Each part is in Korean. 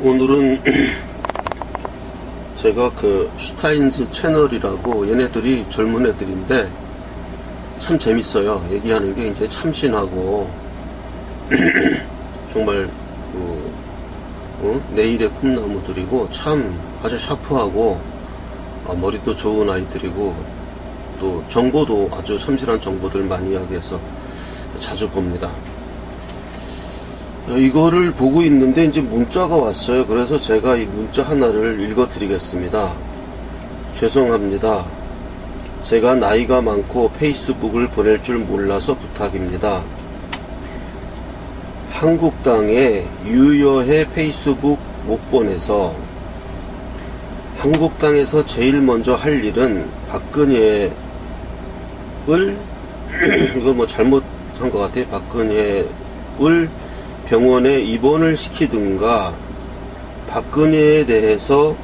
오늘은 제가 그 슈타인즈 채널이라고, 얘네들이 젊은 애들인데 참 재밌어요. 얘기하는 게 이제 참신하고 정말 내일의 꿈나무들이고 참 아주 샤프하고 머리도 좋은 아이들이고 또 정보도 아주 참신한 정보들 많이 이야기해서 자주 봅니다. 이거를 보고 있는데 이제 문자가 왔어요. 그래서 제가 이 문자 하나를 읽어 드리겠습니다. 죄송합니다. 제가 나이가 많고 페이스북을 보낼 줄 몰라서 부탁입니다. 한국당에 유여해 페이스북 못 보내서 한국당에서 제일 먼저 할 일은 박근혜를 이거 뭐 잘못한 것 같아요. 박근혜를 병원에 입원을 시키든가 박근혜에 대해서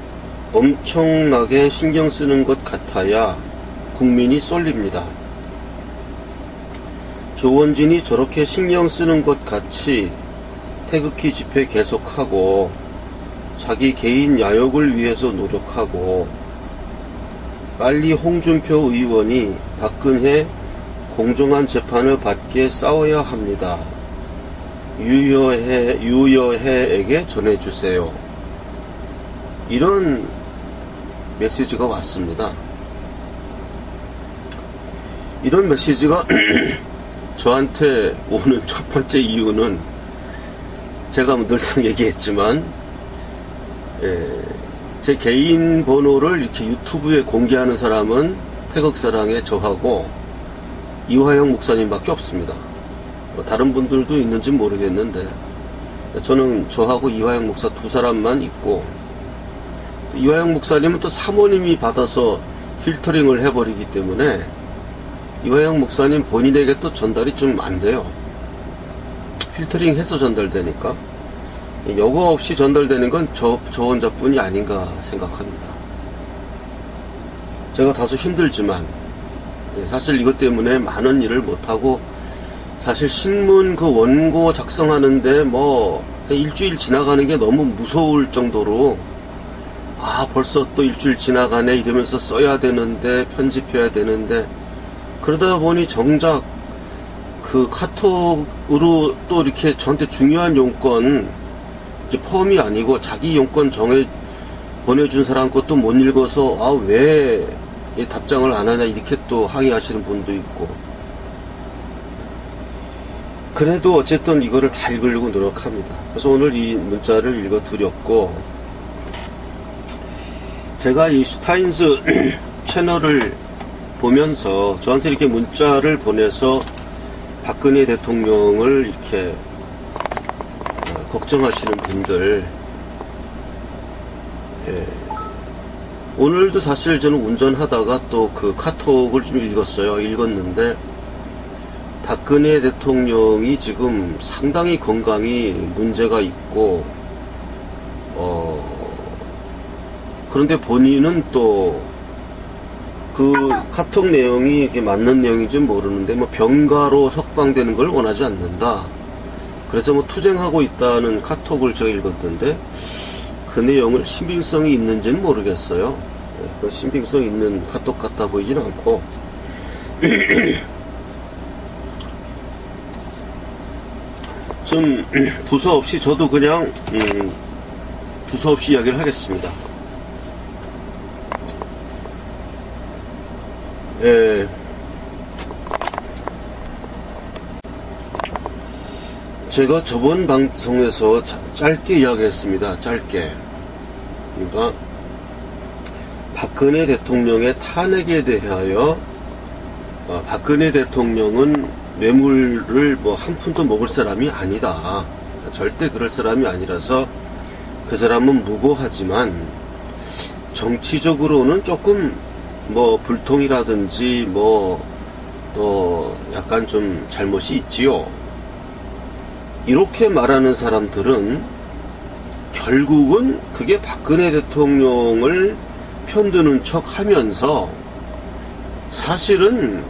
엄청나게 신경 쓰는 것 같아야 국민이 쏠립니다. 조원진이 저렇게 신경 쓰는 것 같이 태극기 집회 계속하고 자기 개인 야욕을 위해서 노력하고 빨리 홍준표 의원이 박근혜 공정한 재판을 받게 싸워야 합니다. 유여해에게 전해주세요. 이런 메시지가 왔습니다. 이런 메시지가 저한테 오는 첫 번째 이유는 제가 늘상 얘기했지만 제 개인 번호를 이렇게 유튜브에 공개하는 사람은 태극사랑의 저하고 이화영 목사님밖에 없습니다. 다른 분들도 있는지 모르겠는데 저는 저하고 이화영 목사 두 사람만 있고, 이화영 목사님은 또 사모님이 받아서 필터링을 해버리기 때문에 이화영 목사님 본인에게 또 전달이 좀 안 돼요. 필터링 해서 전달되니까 여과 없이 전달되는 건 저 혼자뿐이 아닌가 생각합니다. 제가 다소 힘들지만 사실 이것 때문에 많은 일을 못하고, 사실 신문 그 원고 작성하는데 뭐 일주일 지나가는 게 너무 무서울 정도로 벌써 또 일주일 지나가네 이러면서 써야 되는데 편집해야 되는데, 그러다 보니 정작 그 카톡으로 또 이렇게 저한테 중요한 용건, 이제 펌이 아니고 자기 용건 보내준 사람 것도 못 읽어서 왜 답장을 안 하냐 이렇게 또 항의하시는 분도 있고, 그래도 어쨌든 이거를 다 읽으려고 노력합니다. 그래서 오늘 이 문자를 읽어 드렸고, 제가 이 슈타인즈 채널을 보면서 저한테 이렇게 문자를 보내서 박근혜 대통령을 이렇게 걱정하시는 분들, 오늘도 사실 저는 운전하다가 또 그 카톡을 좀 읽었는데, 박근혜 대통령이 지금 상당히 건강이 문제가 있고, 그런데 본인은 또 그 카톡 내용이 이게 맞는 내용인지 모르는데 병가로 석방되는 걸 원하지 않는다. 그래서 투쟁하고 있다는 카톡을 제가 읽었던데 그 내용을 신빙성이 있는지는 모르겠어요. 그 신빙성 있는 카톡 같아 보이진 않고 좀 두서없이 저도 그냥 두서없이 이야기를 하겠습니다. 제가 저번 방송에서 짧게 이야기했습니다. 짧게. 그러니까 박근혜 대통령의 탄핵에 대하여 박근혜 대통령은 뇌물을 한 푼도 먹을 사람이 아니다. 절대 그럴 사람이 아니라서 그 사람은 무고하지만 정치적으로는 조금 불통이라든지 또 약간 좀 잘못이 있지요. 이렇게 말하는 사람들은 결국은 그게 박근혜 대통령을 편드는 척 하면서 사실은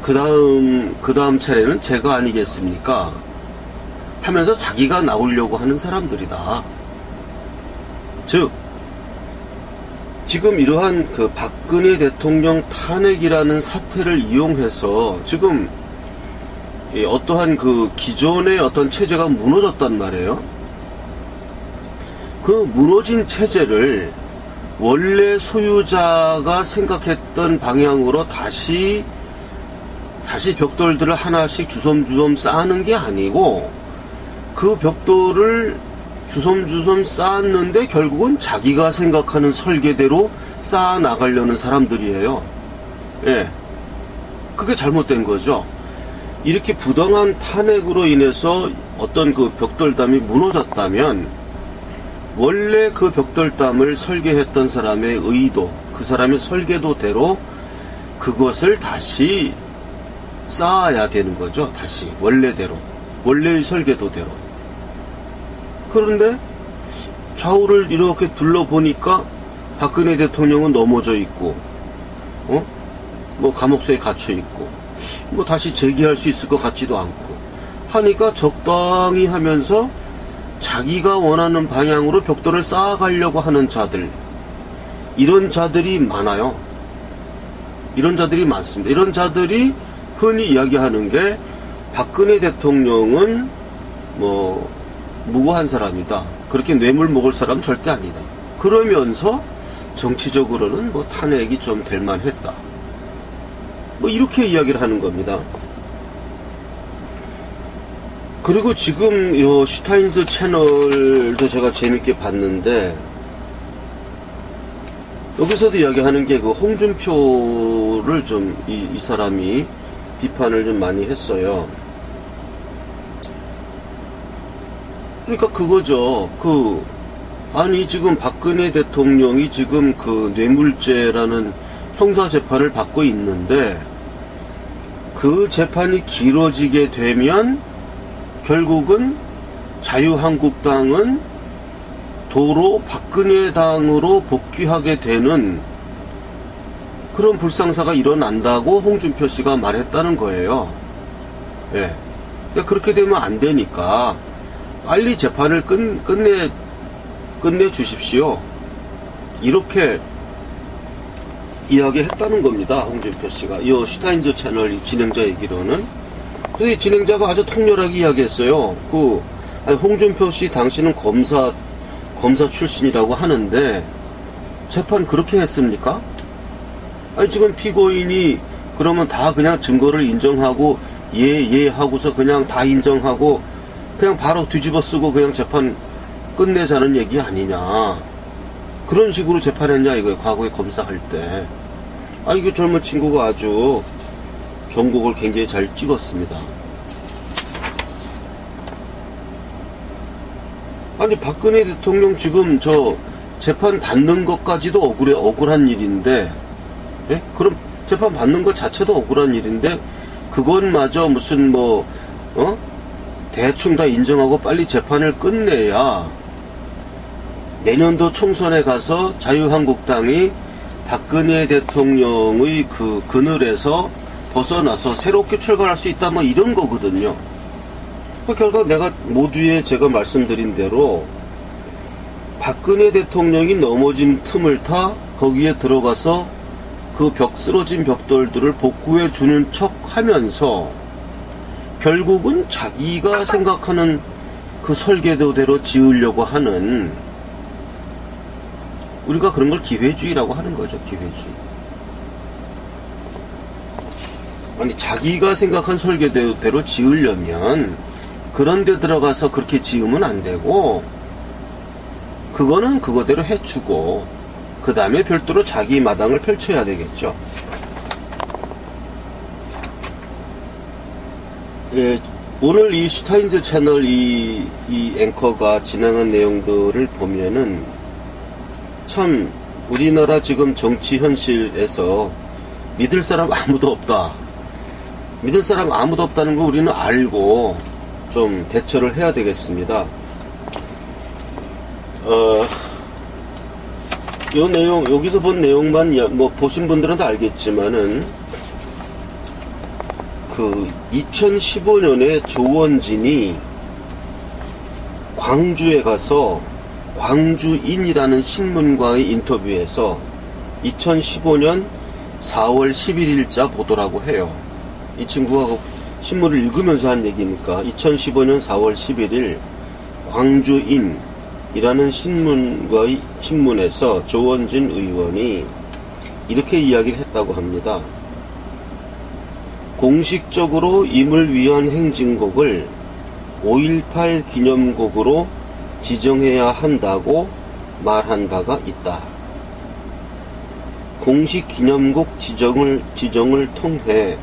그 다음 차례는 제가 아니겠습니까? 하면서 자기가 나오려고 하는 사람들이다. 즉, 지금 이러한 그 박근혜 대통령 탄핵이라는 사태를 이용해서 지금 어떠한 그 기존의 어떤 체제가 무너졌단 말이에요. 그 무너진 체제를 원래 소유자가 생각했던 방향으로 다시 벽돌들을 하나씩 주섬주섬 쌓는 게 아니고, 그 벽돌을 주섬주섬 쌓았는데 결국은 자기가 생각하는 설계대로 쌓아 나가려는 사람들이에요. 예. 그게 잘못된 거죠. 이렇게 부당한 탄핵으로 인해서 어떤 그 벽돌담이 무너졌다면, 원래 그 벽돌담을 설계했던 사람의 의도, 그 사람의 설계도대로 그것을 다시 쌓아야 되는 거죠. 다시 원래대로, 원래의 설계도대로. 그런데 좌우를 이렇게 둘러보니까 박근혜 대통령은 넘어져 있고, 뭐 감옥소에 갇혀 있고, 뭐 다시 재기할 수 있을 것 같지도 않고 하니까 적당히 하면서 자기가 원하는 방향으로 벽돌을 쌓아가려고 하는 자들, 이런 자들이 많아요. 이런 자들이 많습니다. 이런 자들이 흔히 이야기하는 게 박근혜 대통령은 뭐 무고한 사람이다, 그렇게 뇌물 먹을 사람은 절대 아니다, 그러면서 정치적으로는 뭐 탄핵이 좀 될 만했다, 뭐 이렇게 이야기를 하는 겁니다. 그리고 지금 요 슈타인즈 채널도 제가 재밌게 봤는데, 여기서도 이야기하는 게 그 홍준표를 좀 이 사람이 비판을 좀 많이 했어요. 그러니까 그거죠. 아니 지금 박근혜 대통령이 지금 그 뇌물죄라는 형사재판을 받고 있는데, 그 재판이 길어지게 되면 결국은 자유한국당은 도로 박근혜 당으로 복귀하게 되는 그런 불상사가 일어난다고 홍준표 씨가 말했다는 거예요. 예. 그러니까 그렇게 되면 안 되니까 빨리 재판을 끝내 주십시오, 이렇게 이야기했다는 겁니다. 홍준표 씨가 이 슈타인즈 채널 진행자 얘기로는. 근데 진행자가 아주 통렬하게 이야기했어요. 아니, 홍준표 씨 당신은 검사 출신이라고 하는데 재판 그렇게 했습니까? 아니 지금 피고인이 그러면 다 그냥 증거를 인정하고 예 하고서 그냥 다 인정하고 그냥 바로 뒤집어 쓰고 그냥 재판 끝내자는 얘기 아니냐, 그런 식으로 재판했냐 이거예요. 과거에 검사할 때. 아니 그 젊은 친구가 아주 전곡을 굉장히 잘 찍었습니다. 아니 박근혜 대통령 지금 저 재판 받는 것까지도 억울한 일인데, 예? 그럼 재판 받는 것 자체도 억울한 일인데 그것마저 무슨 대충 다 인정하고 빨리 재판을 끝내야 내년도 총선에 가서 자유한국당이 박근혜 대통령의 그 그늘에서 벗어나서 새롭게 출발할 수 있다, 뭐 이런 거거든요. 결과 내가 모두에 제가 말씀드린 대로 박근혜 대통령이 넘어진 틈을 타 거기에 들어가서 그 쓰러진 벽돌들을 복구해 주는 척 하면서 결국은 자기가 생각하는 그 설계도대로 지으려고 하는, 우리가 그런 걸 기회주의라고 하는 거죠. 기회주의. 아니 자기가 생각한 설계대로 지으려면 그런 데 들어가서 그렇게 지으면 안 되고, 그거는 그거대로 해주고 그 다음에 별도로 자기 마당을 펼쳐야 되겠죠. 예, 오늘 이 슈타인즈 채널 이 앵커가 진행한 내용들을 보면은 참 우리나라 지금 정치 현실에서 믿을 사람 아무도 없다, 믿을 사람 아무도 없다는 거 우리는 알고 좀 대처를 해야 되겠습니다. 요 내용, 여기서 본 내용만 뭐 보신 분들은 다 알겠지만은, 그 2015년에 조원진이 광주에 가서 광주인이라는 신문과의 인터뷰에서 2015년 4월 11일자 보도라고 해요. 이 친구가 신문을 읽으면서 한 얘기니까 2015년 4월 11일 광주인이라는 신문에서 조원진 의원이 이렇게 이야기를 했다고 합니다. 공식적으로 임을 위한 행진곡을 5.18 기념곡으로 지정해야 한다고 말한 바가 있다. 공식 기념곡 지정을 통해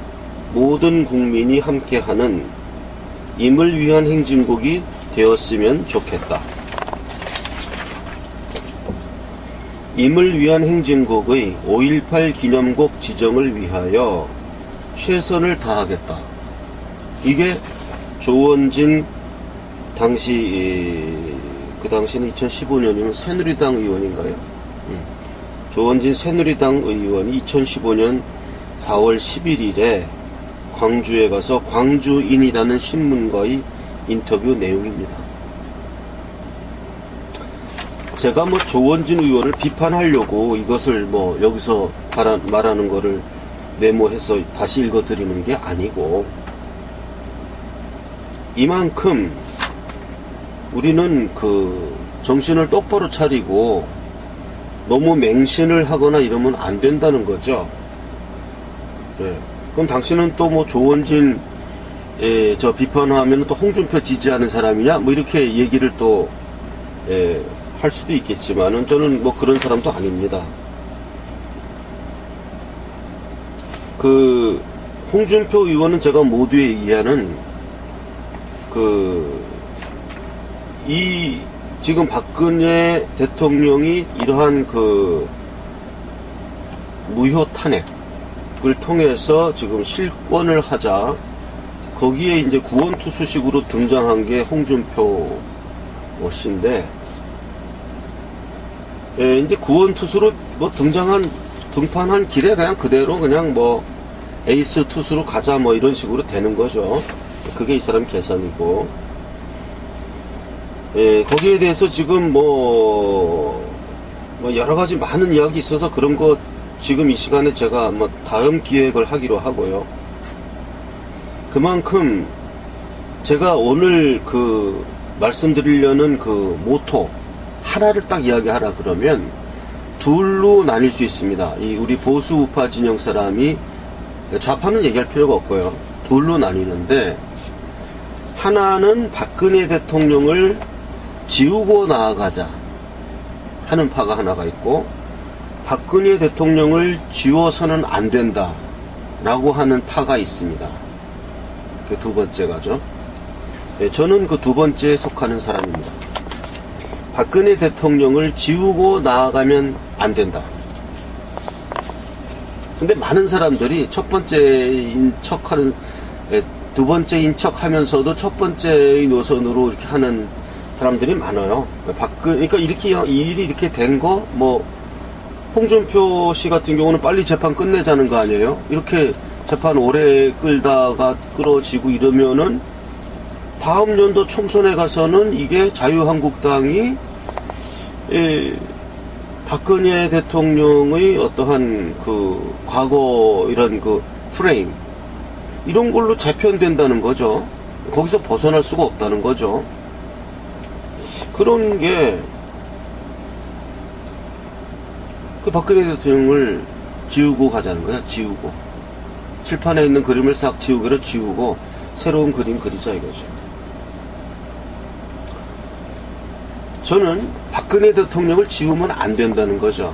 모든 국민이 함께하는 임을 위한 행진곡이 되었으면 좋겠다. 임을 위한 행진곡의 5.18 기념곡 지정을 위하여 최선을 다하겠다. 이게 조원진 그 당시는 2015년이면 새누리당 의원인가요? 조원진 새누리당 의원이 2015년 4월 11일에 광주에 가서 광주인이라는 신문과의 인터뷰 내용입니다. 제가 조원진 의원을 비판하려고 이것을 여기서 말하는 거를 메모해서 다시 읽어드리는 게 아니고, 이만큼 우리는 정신을 똑바로 차리고 너무 맹신을 하거나 이러면 안 된다는 거죠. 네. 그럼 당신은 또 조원진 저 비판하면 또 홍준표 지지하는 사람이냐? 이렇게 얘기를 또 할 수도 있겠지만은 저는 그런 사람도 아닙니다. 홍준표 의원은 제가 모두에 의하는 지금 박근혜 대통령이 이러한 무효 탄핵을 통해서 지금 실권을 하자, 거기에 이제 구원투수식으로 등장한 게 홍준표 씨인데, 이제 구원투수로 등판한 길에 그대로 에이스 투수로 가자 이런 식으로 되는 거죠. 그게 이 사람 계산이고, 거기에 대해서 지금 여러 가지 많은 이야기 있어서 그런 거 지금 이 시간에 제가 다음 기획을 하기로 하고요. 그만큼 제가 오늘 말씀드리려는 모토 하나를 딱 이야기하라 그러면 둘로 나뉠 수 있습니다. 우리 보수 우파 진영 사람이 좌파는 얘기할 필요가 없고요. 둘로 나뉘는데, 하나는 박근혜 대통령을 지우고 나아가자 하는 파가 하나가 있고, 박근혜 대통령을 지워서는 안 된다 라고 하는 파가 있습니다. 그 두 번째가죠. 저는 그 두 번째에 속하는 사람입니다. 박근혜 대통령을 지우고 나아가면 안 된다. 근데 많은 사람들이 첫 번째인 척하는, 두 번째인 척 하면서도 첫 번째의 노선으로 이렇게 하는 사람들이 많아요. 그러니까 일이 이렇게 된 거, 홍준표 씨 같은 경우는 빨리 재판 끝내자는 거 아니에요? 이렇게 재판 오래 끌어지고 이러면은 다음 연도 총선에 가서는 이게 자유한국당이 박근혜 대통령의 어떠한 과거 이런 프레임 이런 걸로 재편된다는 거죠. 거기서 벗어날 수가 없다는 거죠. 그런 게 박근혜 대통령을 지우고 가자는 거야. 지우고 칠판에 있는 그림을 싹 지우고 새로운 그림 그리자 이거죠. 저는 박근혜 대통령을 지우면 안 된다는 거죠.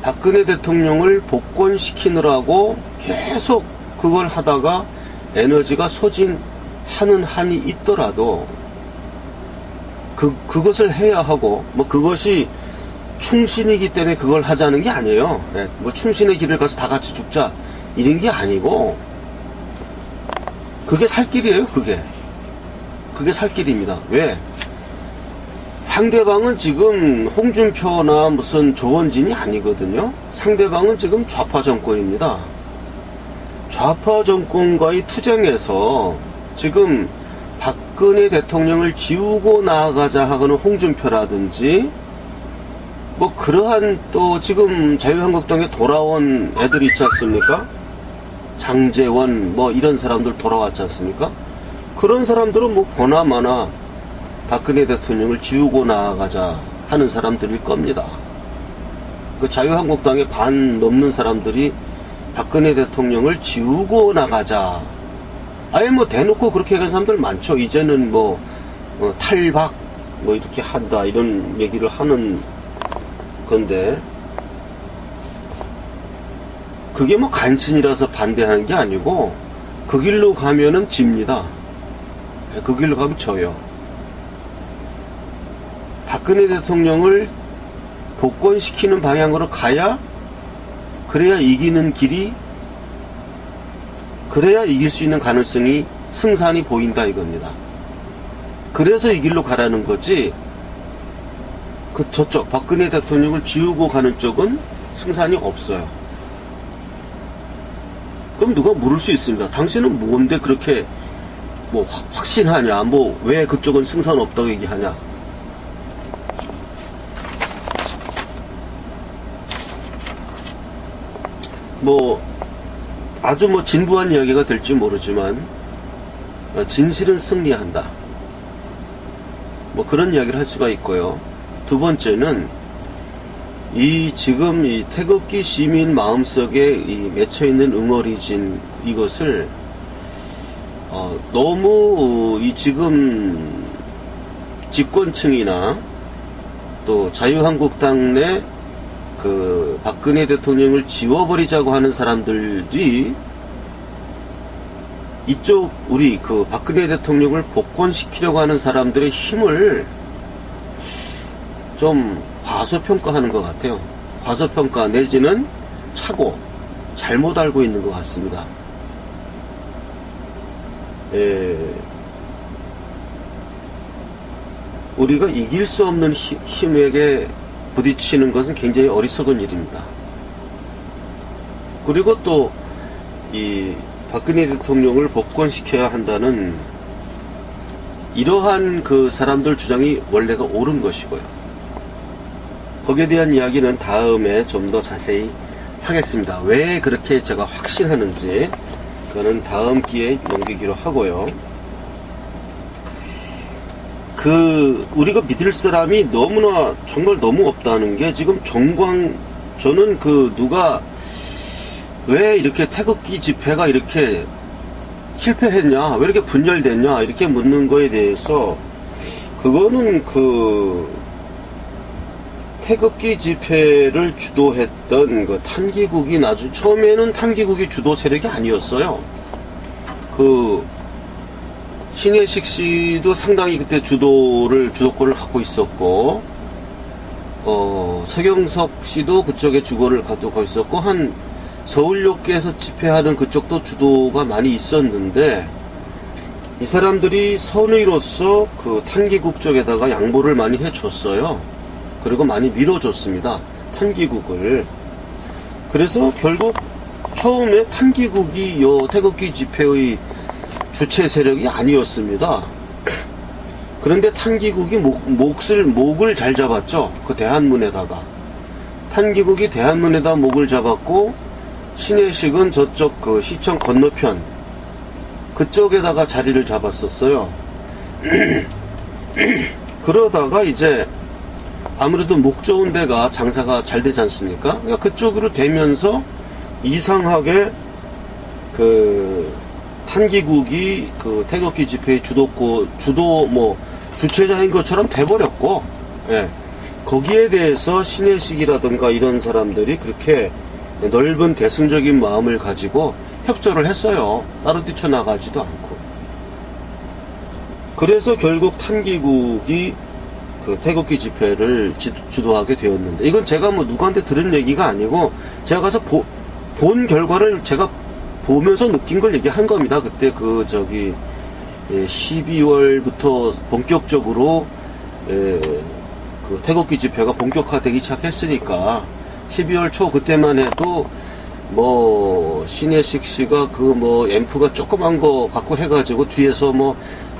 박근혜 대통령을 복권시키느라고 계속 그걸 하다가 에너지가 소진하는 한이 있더라도 그것을 해야 하고 그것이 충신이기 때문에 그걸 하자는 게 아니에요. 충신의 길을 가서 다 같이 죽자 이런 게 아니고, 그게 살 길이에요. 그게 살 길입니다. 왜? 상대방은 지금 홍준표나 무슨 조원진이 아니거든요. 상대방은 지금 좌파 정권입니다. 좌파 정권과의 투쟁에서 지금 박근혜 대통령을 지우고 나아가자 하고는 홍준표라든지 뭐 그러한 또 지금 자유한국당에 돌아온 애들 있지 않습니까? 장제원 뭐 이런 사람들 돌아왔지 않습니까? 그런 사람들은 뭐 보나마나 박근혜 대통령을 지우고 나아가자 하는 사람들일 겁니다. 그 자유한국당의 반 넘는 사람들이 박근혜 대통령을 지우고 나가자. 아예 뭐 대놓고 그렇게 얘기하는 사람들 많죠. 이제는 뭐 탈박 뭐 이렇게 한다 이런 얘기를 하는 건데, 그게 뭐 간신이라서 반대하는 게 아니고 그 길로 가면은 집니다. 그 길로 가면 져요. 박근혜 대통령을 복권시키는 방향으로 가야, 그래야 이기는 길이, 그래야 이길 수 있는 가능성이, 승산이 보인다 이겁니다. 그래서 이 길로 가라는 거지, 그 저쪽 박근혜 대통령을 지우고 가는 쪽은 승산이 없어요. 그럼 누가 물을 수 있습니다. 당신은 뭔데 그렇게 뭐 확신하냐, 뭐 왜 그쪽은 승산 없다고 얘기하냐. 뭐 아주 뭐 진부한 이야기가 될지 모르지만 진실은 승리한다, 뭐 그런 이야기를 할 수가 있고요. 두 번째는 이 지금 이 태극기 시민 마음속에 이 맺혀있는 응어리진 이것을 너무 이 지금 집권층이나 또 자유한국당 내 그 박근혜 대통령을 지워버리자고 하는 사람들이 이쪽 우리 그 박근혜 대통령을 복권시키려고 하는 사람들의 힘을 좀 과소평가하는 것 같아요. 과소평가 내지는 차고 잘못 알고 있는 것 같습니다. 우리가 이길 수 없는 힘에게 부딪히는 것은 굉장히 어리석은 일입니다. 그리고 또 이 박근혜 대통령을 복권시켜야 한다는 이러한 그 사람들 주장이 원래가 옳은 것이고요. 거기에 대한 이야기는 다음에 좀 더 자세히 하겠습니다. 왜 그렇게 제가 확신하는지 그거는 다음 기회에 넘기기로 하고요. 우리가 믿을 사람이 너무나 정말 너무 없다는 게, 지금 저는 누가 왜 이렇게 태극기 집회가 이렇게 실패했냐, 왜 이렇게 분열됐냐 이렇게 묻는 거에 대해서, 그거는 태극기 집회를 주도했던 그 탄기국이 처음에는 탄기국이 주도 세력이 아니었어요. 신혜식 씨도 상당히 그때 주도권을 갖고 있었고, 서경석 씨도 그쪽에 주도를 갖고 있었고, 서울역에서 집회하는 그쪽도 주도가 많이 있었는데, 이 사람들이 선의로서 그 탄기국 쪽에다가 양보를 많이 해줬어요. 그리고 많이 밀어줬습니다. 탄기국을. 그래서 결국 처음에 탄기국이 태극기 집회의 주체 세력이 아니었습니다. 그런데 탄기국이 목을 잘 잡았죠. 그 대한문에다가. 탄기국이 대한문에다 목을 잡았고, 신혜식은 저쪽 그 시청 건너편 그쪽에다가 자리를 잡았었어요. 그러다가 이제 아무래도 목 좋은 데가 장사가 잘 되지 않습니까? 그러니까 그쪽으로 되면서 이상하게 탄기국이 태극기 집회의 주체자인 것처럼 돼버렸고, 예. 거기에 대해서 신혜식이라든가 이런 사람들이 그렇게 넓은 대승적인 마음을 가지고 협조를 했어요. 따로 뛰쳐나가지도 않고. 그래서 결국 탄기국이 태극기 집회를 주도하게 되었는데, 이건 제가 누구한테 들은 얘기가 아니고, 제가 가서 본 결과를 제가 보면서 느낀 걸 얘기한 겁니다. 그때 12월부터 본격적으로 태극기 집회가 본격화되기 시작했으니까 12월 초 그때만 해도 신혜식 씨가 앰프가 조그만 거 갖고 해가지고 뒤에서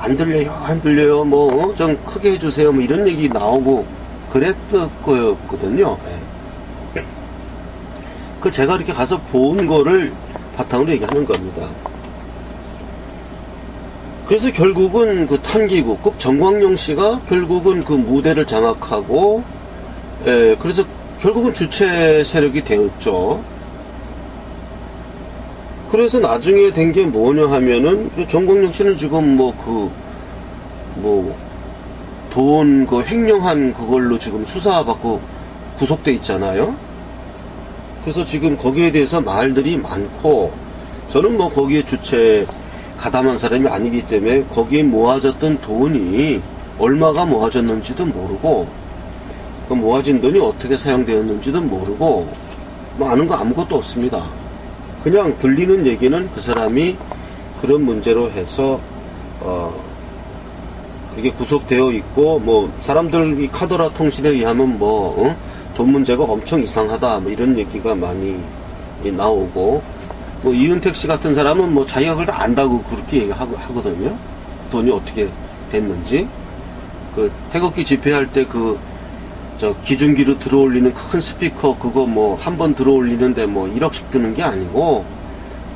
안 들려요, 안 들려요, 뭐, 좀 크게 해주세요, 뭐, 이런 얘기 나오고, 그랬던 거였거든요. 그 제가 이렇게 가서 본 거를 바탕으로 얘기하는 겁니다. 그래서 결국은 그 탄기국, 정광용 씨가 결국은 그 무대를 장악하고, 그래서 결국은 주체 세력이 되었죠. 그래서 나중에 된 게 뭐냐 하면은, 정광용 씨는 지금 돈 횡령한 그걸로 지금 수사받고 구속돼 있잖아요. 그래서 지금 거기에 대해서 말들이 많고, 저는 뭐 거기에 주체 가담한 사람이 아니기 때문에 거기에 모아졌던 돈이 얼마가 모아졌는지도 모르고, 그 모아진 돈이 어떻게 사용되었는지도 모르고, 뭐 아는 거 아무것도 없습니다. 그냥 들리는 얘기는 그 사람이 그런 문제로 해서 그게 구속되어 있고, 뭐 사람들 이 카더라 통신에 의하면 돈 문제가 엄청 이상하다, 뭐 이런 얘기가 많이 나오고, 뭐 이은택 씨 같은 사람은 뭐 자기가 그걸 다 안다고 그렇게 얘기하거든요. 돈이 어떻게 됐는지. 그 태극기 집회할 때 기중기로 들어올리는 큰 스피커 그거 뭐 한 번 들어올리는데 뭐 1억씩 드는 게 아니고,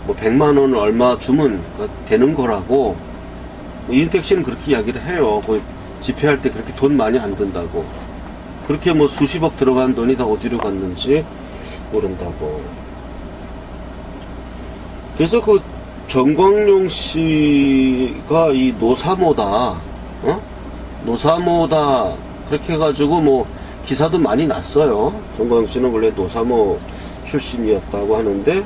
뭐 100만 원 얼마 주면 되는 거라고. 뭐 이은택 씨는 그렇게 이야기를 해요. 그 집회할 때 그렇게 돈 많이 안 든다고. 그렇게 뭐 수십억 들어간 돈이 다 어디로 갔는지 모른다고. 그래서 그 정광용 씨가 이 노사모다, 노사모다, 그렇게 해가지고 뭐 기사도 많이 났어요. 정광용 씨는 원래 노사모 출신이었다고 하는데,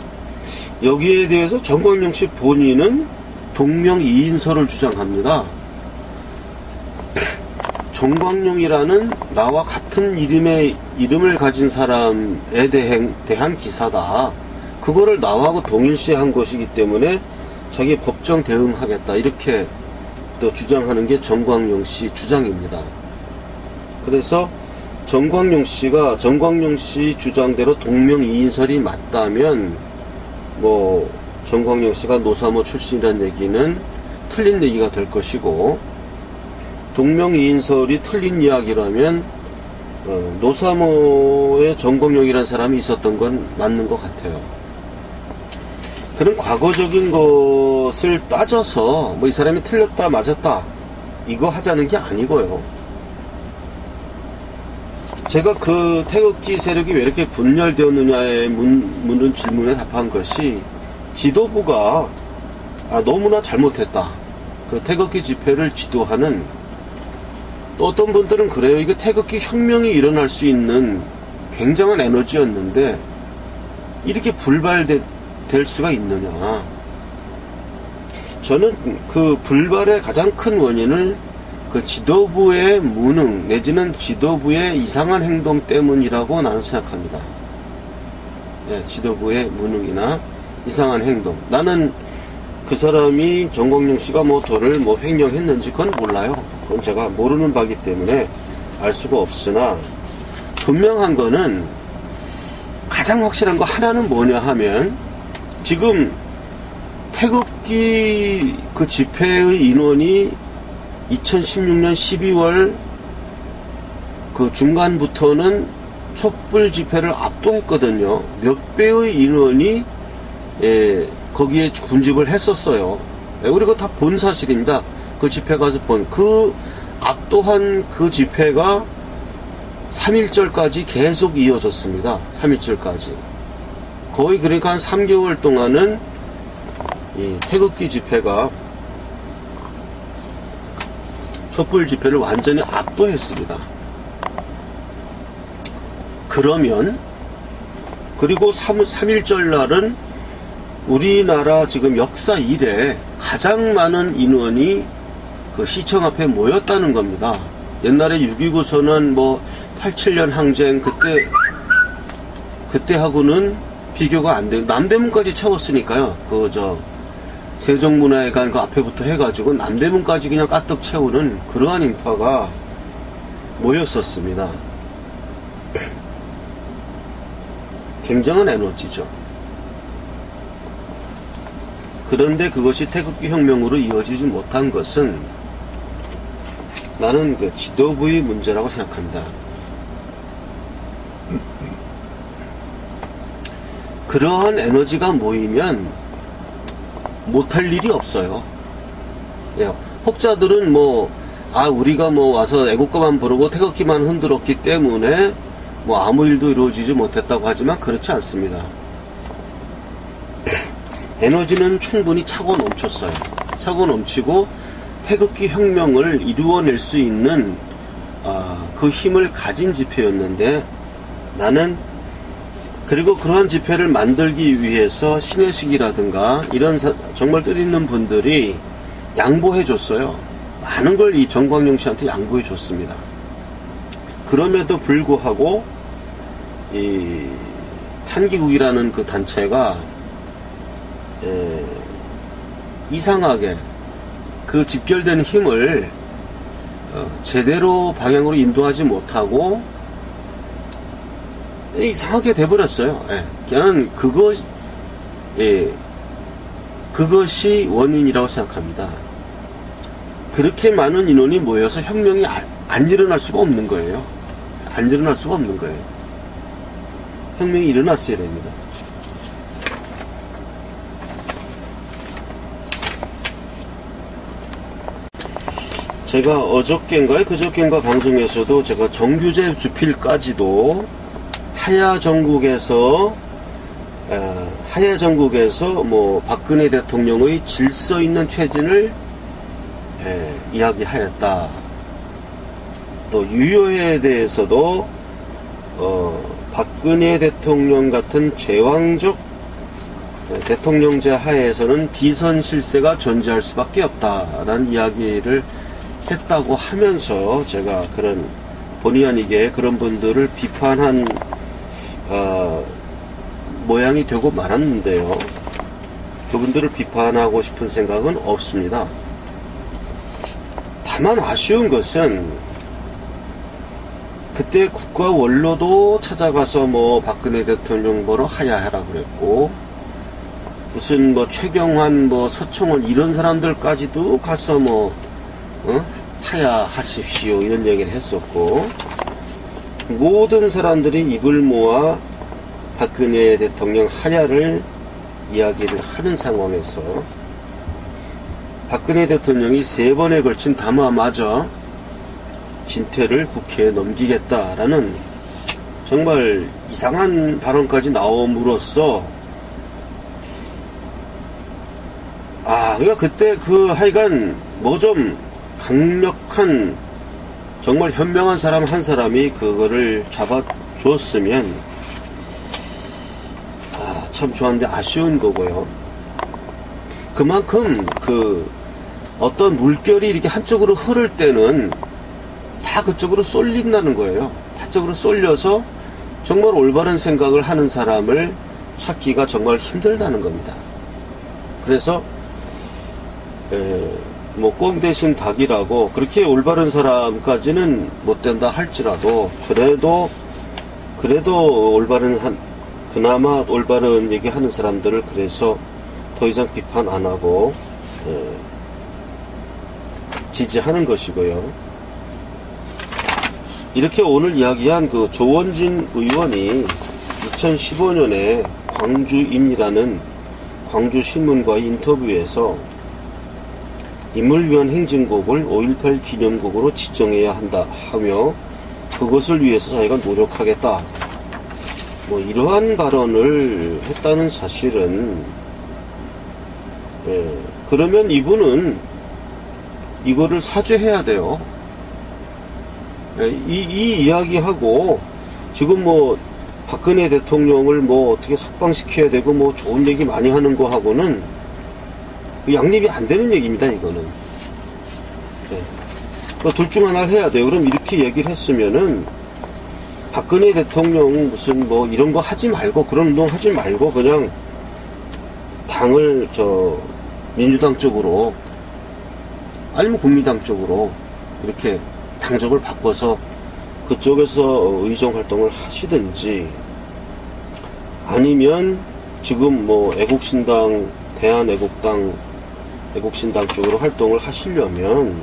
여기에 대해서 정광용 씨 본인은 동명이인설을 주장합니다. 정광용이라는 나와 같은 이름을 가진 사람에 대한 기사다. 그거를 나하고 동일시한 것이기 때문에 자기 법정 대응하겠다. 이렇게 또 주장하는 게 정광용 씨 주장입니다. 그래서 정광용 씨 주장대로 동명이인설이 맞다면, 뭐 정광용 씨가 노사모 출신이라는 얘기는 틀린 얘기가 될 것이고, 동명이인설이 틀린 이야기라면 노사모에 정광용이라는 사람이 있었던 건 맞는 것 같아요. 그런 과거적인 것을 따져서 뭐 이 사람이 틀렸다 맞았다 이거 하자는 게 아니고요. 제가 그 태극기 세력이 왜 이렇게 분열되었느냐에 묻는 질문에 답한 것이, 지도부가 너무나 잘못했다. 그 태극기 집회를 지도하는, 또 어떤 분들은 그래요. 이게 태극기 혁명이 일어날 수 있는 굉장한 에너지였는데 이렇게 불발될 수가 있느냐. 저는 그 불발의 가장 큰 원인을 그 지도부의 무능 내지는 지도부의 이상한 행동 때문이라고 나는 생각합니다. 지도부의 무능이나 이상한 행동. 나는 그 사람이 정광용 씨가 뭐 돈을 뭐 횡령했는지 그건 몰라요. 그건 제가 모르는 바기 때문에 알 수가 없으나, 분명한 거는, 가장 확실한 거 하나는 뭐냐 하면, 지금 태극기 그 집회의 인원이 2016년 12월 그 중간부터는 촛불 집회를 압도했거든요. 몇 배의 인원이 거기에 군집을 했었어요. 우리가 다 본 사실입니다. 그 집회 가서 그 압도한 그 집회가 3.1절까지 계속 이어졌습니다. 3.1절까지. 거의 그러니까 한 3개월 동안은 이 태극기 집회가 촛불 집회를 완전히 압도했습니다. 그러면, 그리고 3.1절 날은 우리나라 지금 역사 이래 가장 많은 인원이 그 시청 앞에 모였다는 겁니다. 옛날에 6.29 선언, 뭐 87년 항쟁, 그때하고는 비교가 안 돼요. 남대문까지 채웠으니까요. 세종문화회관 그 앞에부터 해가지고 남대문까지 그냥 가득 채우는 그러한 인파가 모였었습니다. 굉장한 에너지죠. 그런데 그것이 태극기 혁명으로 이어지지 못한 것은 나는 그 지도부의 문제라고 생각합니다. 그러한 에너지가 모이면 못할 일이 없어요. 예, 혹자들은 우리가 와서 애국가만 부르고 태극기만 흔들었기 때문에 아무 일도 이루어지지 못했다고 하지만 그렇지 않습니다. 에너지는 충분히 차고 넘쳤어요. 차고 넘치고 태극기 혁명을 이루어낼 수 있는 그 힘을 가진 집회였는데, 나는 그리고 그러한 집회를 만들기 위해서 신혜식이라든가 이런 정말 뜻있는 분들이 양보해 줬어요. 많은 걸 이 정광용 씨한테 양보해 줬습니다. 그럼에도 불구하고 이 탄기국이라는 그 단체가 이상하게 그 집결된 힘을 제대로 방향으로 인도하지 못하고 이상하게 돼버렸어요. 그냥 그것이 원인이라고 생각합니다. 그렇게 많은 인원이 모여서 혁명이 안 일어날 수가 없는 거예요. 안 일어날 수가 없는 거예요. 혁명이 일어났어야 됩니다. 제가 어저께인가 그저께인가 방송에서도 제가 정규제 주필까지도 하야 전국에서 박근혜 대통령의 질서 있는 퇴진을 이야기하였다. 또 유효회에 대해서도 박근혜 대통령 같은 제왕적 대통령제 하에서는 비선 실세가 존재할 수밖에 없다라는 이야기를 했다고 하면서, 제가 그런 본의 아니게 그런 분들을 비판한 모양이 되고 말았는데요. 그분들을 비판하고 싶은 생각은 없습니다. 다만 아쉬운 것은 그때 국가 원로도 찾아가서 박근혜 대통령 보러 하야하라 그랬고, 무슨 최경환 서청원 이런 사람들까지도 가서 하야하십시오 이런 얘기를 했었고, 모든 사람들이 입을 모아 박근혜 대통령 하야를 이야기를 하는 상황에서 박근혜 대통령이 3번에 걸친 담화마저 진퇴를 국회에 넘기겠다라는 정말 이상한 발언까지 나옴으로써, 그러니까 그때 하여간 좀 강력한 정말 현명한 사람 한 사람이 그거를 잡아주었으면 참 좋았는데 아쉬운 거고요. 그만큼 어떤 물결이 이렇게 한쪽으로 흐를 때는 다 그쪽으로 쏠린다는 거예요. 한쪽으로 쏠려서 정말 올바른 생각을 하는 사람을 찾기가 정말 힘들다는 겁니다. 그래서 꽁 대신 닭이라고 그렇게 올바른 사람까지는 못 된다 할지라도 그래도 그나마 올바른 얘기하는 사람들을 그래서 더 이상 비판 안 하고 지지하는 것이고요. 이렇게 오늘 이야기한 그 조원진 의원이 2015년에 광주인이라는 광주신문과의 인터뷰에서 인물위원 행진곡을 5.18 기념곡으로 지정해야 한다 하며, 그것을 위해서 자기가 노력하겠다, 이러한 발언을 했다는 사실은, 그러면 이분은 이거를 사죄해야 돼요. 이 이야기하고 지금 박근혜 대통령을 어떻게 석방시켜야 되고 좋은 얘기 많이 하는 거하고는 양립이 안 되는 얘기입니다, 이거는. 둘 중 하나를 해야 돼요. 그럼 이렇게 얘기를 했으면은 박근혜 대통령 무슨 이런 거 하지 말고, 그런 운동 하지 말고 그냥 당을 민주당 쪽으로 아니면 국민당 쪽으로 이렇게 당적을 바꿔서 그쪽에서 의정 활동을 하시든지, 아니면 지금 애국신당, 애국신당 쪽으로 활동을 하시려면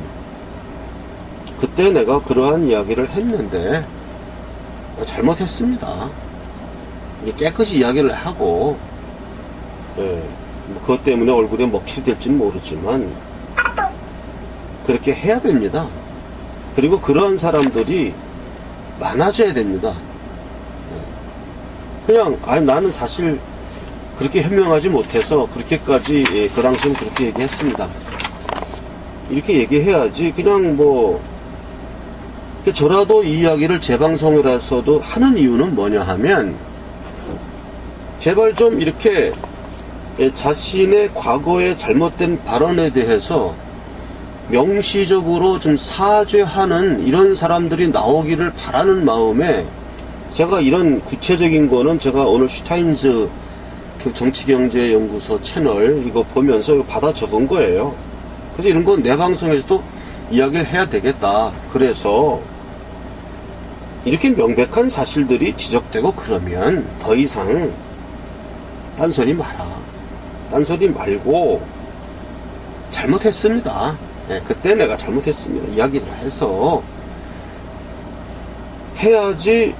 그때 내가 그러한 이야기를 했는데 잘못했습니다. 이게 깨끗이 이야기를 하고, 뭐 그것 때문에 얼굴에 먹칠이 될지는 모르지만 그렇게 해야 됩니다. 그리고 그러한 사람들이 많아져야 됩니다. 그냥 나는 사실 그렇게 현명하지 못해서 그렇게까지 그 당시엔 그렇게 얘기했습니다. 이렇게 얘기해야지. 그냥 뭐 저라도 이 이야기를 제 방송이라서도 하는 이유는 뭐냐 하면, 제발 좀 이렇게 자신의 과거의 잘못된 발언에 대해서 명시적으로 좀 사죄하는 이런 사람들이 나오기를 바라는 마음에, 제가 이런 구체적인 거는 제가 오늘 슈타인즈 정치경제연구소 채널 이거 보면서 받아 적은 거예요. 그래서 이런 건 내 방송에서도 이야기를 해야 되겠다. 그래서 이렇게 명백한 사실들이 지적되고 그러면 더 이상 딴소리 마라. 딴소리 말고 잘못했습니다. 그때 내가 잘못했습니다. 이야기를 해서 해야지.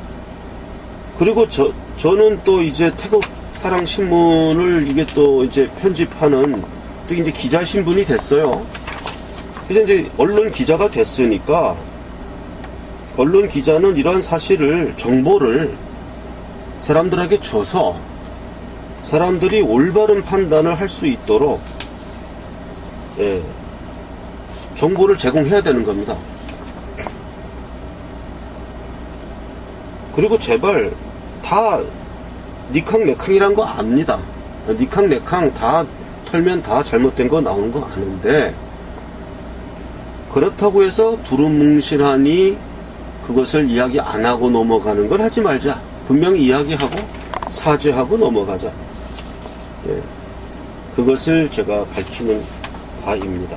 그리고 저는 또 이제 태국 사랑신문을 이게 또 이제 편집하는 또 이제 기자 신분이 됐어요. 그래서 이제 언론 기자가 됐으니까, 언론 기자는 이러한 사실을, 정보를 사람들에게 줘서 사람들이 올바른 판단을 할 수 있도록 정보를 제공해야 되는 겁니다. 그리고 제발 다 니캉네캉이란 거 압니다. 니캉네캉 다 털면 다 잘못된 거 나오는 거 아는데, 그렇다고 해서 두루뭉실하니 그것을 이야기 안 하고 넘어가는 걸 하지 말자. 분명히 이야기하고 사죄하고 넘어가자. 그것을 제가 밝히는 바입니다.